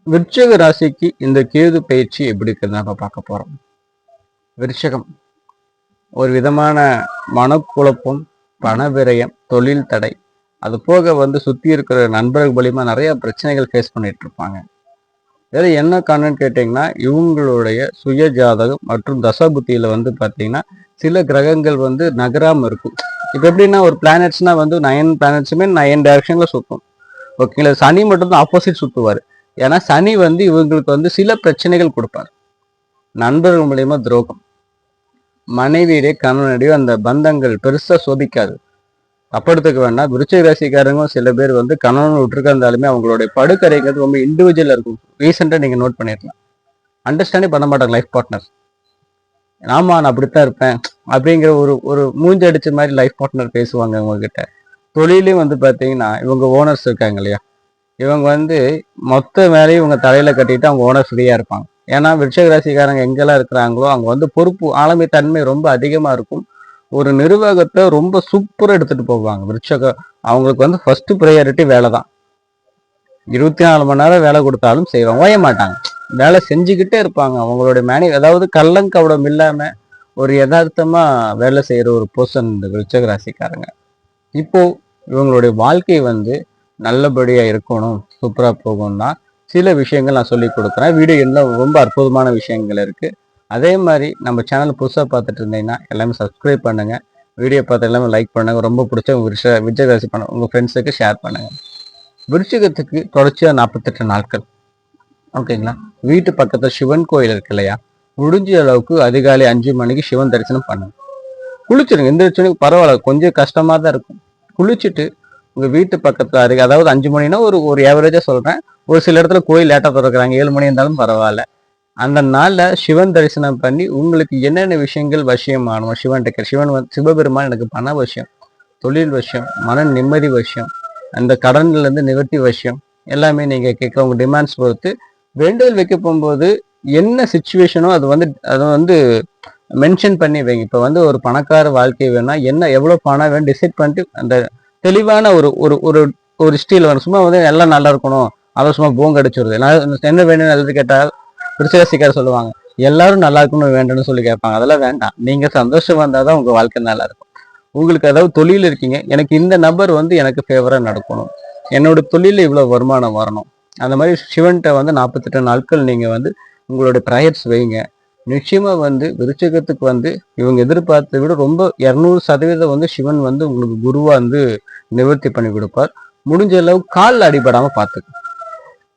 விருச்சிக ராசிக்கு இந்த கேது பயிற்சி எப்படி இருக்குன்னு நம்ம பார்க்க போறோம். விருச்சகம் ஒரு விதமான மனக்குழப்பம், பண விரயம், தொழில் தடை, அது போக சுத்தி இருக்கிற நண்பர்கள் மூலியமா நிறைய பிரச்சனைகள் ஃபேஸ் பண்ணிட்டு இருப்பாங்க. வேற என்ன காரணம்னு கேட்டீங்கன்னா, இவங்களுடைய சுய ஜாதகம் மற்றும் தசாபுத்தியில பார்த்தீங்கன்னா, சில கிரகங்கள் நகராம இருக்கும். இப்போ எப்படின்னா ஒரு பிளானட்ஸ்னா 9 பிளானட்ஸுமே 9 டைரக்ஷன்ல சுத்தும். ஓகேங்களா? சனி மட்டும் தான் ஆப்போசிட் சுத்துவார். ஏன்னா சனி இவங்களுக்கு சில பிரச்சனைகள் கொடுப்பார். நண்பர்கள் மூலியமா துரோகம், மனைவியிடையே கணவனிடையே அந்த பந்தங்கள் பெருசா சோபிக்காது. தப்படுத்துக்க வேண்டாம். விருச்சிக ராசிக்காரங்க சில பேர் கணவன் விட்டுருந்தாலுமே அவங்களுடைய படுக்கறைங்கிறது ரொம்ப இண்டிவிஜுவலா இருக்கும். ரீசெண்டா நீங்க நோட் பண்ணிருக்கலாம். அண்டர்ஸ்டாண்டே பண்ண மாட்டாங்க லைஃப் பார்ட்னர். ஆமா நான் அப்படித்தான் இருப்பேன் அப்படிங்கிற ஒரு ஒரு மூஞ்சி அடிச்ச மாதிரி லைஃப் பார்ட்னர் பேசுவாங்க உங்ககிட்ட. தொழிலையும் பாத்தீங்கன்னா இவங்க ஓனர்ஸ் இருக்காங்க இல்லையா, இவங்க மொத்த வேலையும் இவங்க தலையில கட்டிட்டு அவங்க ஓனர் ஃப்ரீயா இருப்பாங்க. ஏன்னா விருச்சிக ராசிக்காரங்க எங்கெல்லாம் இருக்கிறாங்களோ அவங்க பொறுப்பு ஆளுமை தன்மை ரொம்ப அதிகமா இருக்கும். ஒரு நிர்வாகத்தை ரொம்ப சூப்பரா எடுத்துட்டு போவாங்க. அவங்களுக்கு ஃபர்ஸ்ட் ப்ரையாரிட்டி வேலை தான். 24 மணி நேரம் வேலை கொடுத்தாலும் செய்வாங்க, ஓய மாட்டாங்க, வேலை செஞ்சுக்கிட்டே இருப்பாங்க. அவங்களுடைய அதாவது கள்ளங்கவடம் இல்லாம ஒரு யதார்த்தமா வேலை செய்யற ஒரு பர்சன் இந்த விருச்சிக ராசிக்காரங்க. இப்போ இவங்களுடைய வாழ்க்கை நல்லபடியா இருக்கணும், சூப்பரா போகும்னா சில விஷயங்கள் நான் சொல்லி கொடுக்குறேன். வீடியோ எல்லாம் ரொம்ப அற்புதமான விஷயங்கள் இருக்கு. அதே மாதிரி நம்ம சேனல் புதுசாக பார்த்துட்டு இருந்தீங்கன்னா எல்லாமே சப்ஸ்கிரைப் பண்ணுங்க, வீடியோ பார்த்து எல்லாமே லைக் பண்ணுங்க, ரொம்ப பிடிச்ச விருச்சிக ராசி பண்ணுங்க, உங்க ஃப்ரெண்ட்ஸுக்கு ஷேர் பண்ணுங்க. விருச்சிகத்துக்கு தொடர்ச்சியா 48 நாட்கள், ஓகேங்களா? வீட்டு பக்கத்துல சிவன் கோயில் இருக்கு இல்லையா, முடிஞ்ச அளவுக்கு அதிகாலை 5 மணிக்கு சிவன் தரிசனம் பண்ணுங்க. குளிச்சிருங்க, எந்திரிச்சோன்னு பரவாயில்ல, கொஞ்சம் கஷ்டமா தான் இருக்கும். குளிச்சுட்டு உங்க வீட்டு பக்கத்துல அதாவது 5 மணினா ஒரு ஏவரேஜா சொல்றேன். ஒரு சில இடத்துல கோயில் லேட்டா திறக்கிறாங்க, 7 மணி இருந்தாலும் பரவாயில்ல. அந்த நாள்ல சிவன் தரிசனம் பண்ணி உங்களுக்கு என்னென்ன விஷயங்கள் வசியமானோம் சிவன் சிவபெருமான் எனக்கு பண வசியம், தொழில் வசியம், மன நிம்மதி வசியம், அந்த கடன்ல இருந்து நிவர்த்தி வசியம் எல்லாமே நீங்க கேட்குற உங்க டிமாண்ட்ஸ் பொறுத்து வேண்டுதல் வைக்க போகும்போது என்ன சுச்சுவேஷனோ அது மென்ஷன் பண்ணி வைங்க. இப்போ ஒரு பணக்கார வாழ்க்கை வேணா என்ன எவ்வளவு பணம் வேணும் டிசைட் பண்ணிட்டு அந்த தெளிவான ஒரு ஒரு ஒரு ஒரு ஸ்டீல் வேணும். சும்மா எல்லாம் நல்லா இருக்கணும், அதை சும்மா போங்க அடிச்சுடுது. நான் என்ன வேணும்னு எழுதி கேட்டால் விருச்சிகராசிக்காரர் சொல்லுவாங்க எல்லாரும் நல்லா இருக்கணும் வேண்டும்னு சொல்லி கேட்பாங்க. அதெல்லாம் வேண்டாம். நீங்க சந்தோஷம் வந்தாதான் உங்க வாழ்க்கை நல்லா இருக்கும். உங்களுக்கு அதாவது தொழில் இருக்கீங்க, எனக்கு இந்த நபர் எனக்கு ஃபேவரா நடக்கணும், என்னோட தொழில இவ்வளவு வருமானம் வரணும், அந்த மாதிரி சிவன்கிட்ட 48 நாட்கள் நீங்க உங்களுடைய ப்ரேயர்ஸ் வைங்க. நிச்சயமா விருச்சிகத்துக்கு இவங்க எதிர்பார்த்ததை விட ரொம்ப 200% சிவன் உங்களுக்கு குருவா நிவர்த்தி பண்ணி கொடுப்பார். முடிஞ்ச அளவு கால் அடிபடாம பார்த்துக்கு.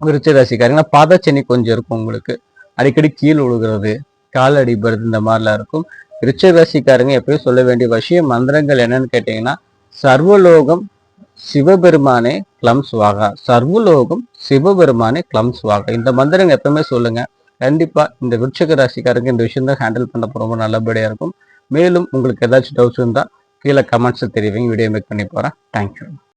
விருச்சிக ராசிக்காரங்க பாதச்சனி கொஞ்சம் இருக்கும், உங்களுக்கு அடிக்கடி கீழ் விழுகிறது, கால் அடிபடுறது, இந்த மாதிரிலாம் இருக்கும். விருச்சிக ராசிக்காரங்க எப்பயும் சொல்ல வேண்டிய விஷயம் மந்திரங்கள் என்னன்னு கேட்டீங்கன்னா, சர்வலோகம் சிவபெருமானே கிளம் சுவாகா, சர்வலோகம் சிவபெருமானே கிளம் சுவாகா, இந்த மந்திரங்கள் எப்பவுமே சொல்லுங்க. கண்டிப்பா இந்த விருச்சிக ராசிக்காரங்க இந்த விஷயம் தான் ஹேண்டில் பண்ண ரொம்ப நல்லபடியா இருக்கும். மேலும் உங்களுக்கு ஏதாச்சும் டவுட்ஸ் இருந்தா கீழே கமெண்ட்ஸ் தெரிவிங்க, வீடியோ மேக் பண்ணி போறேன். தேங்க்யூ.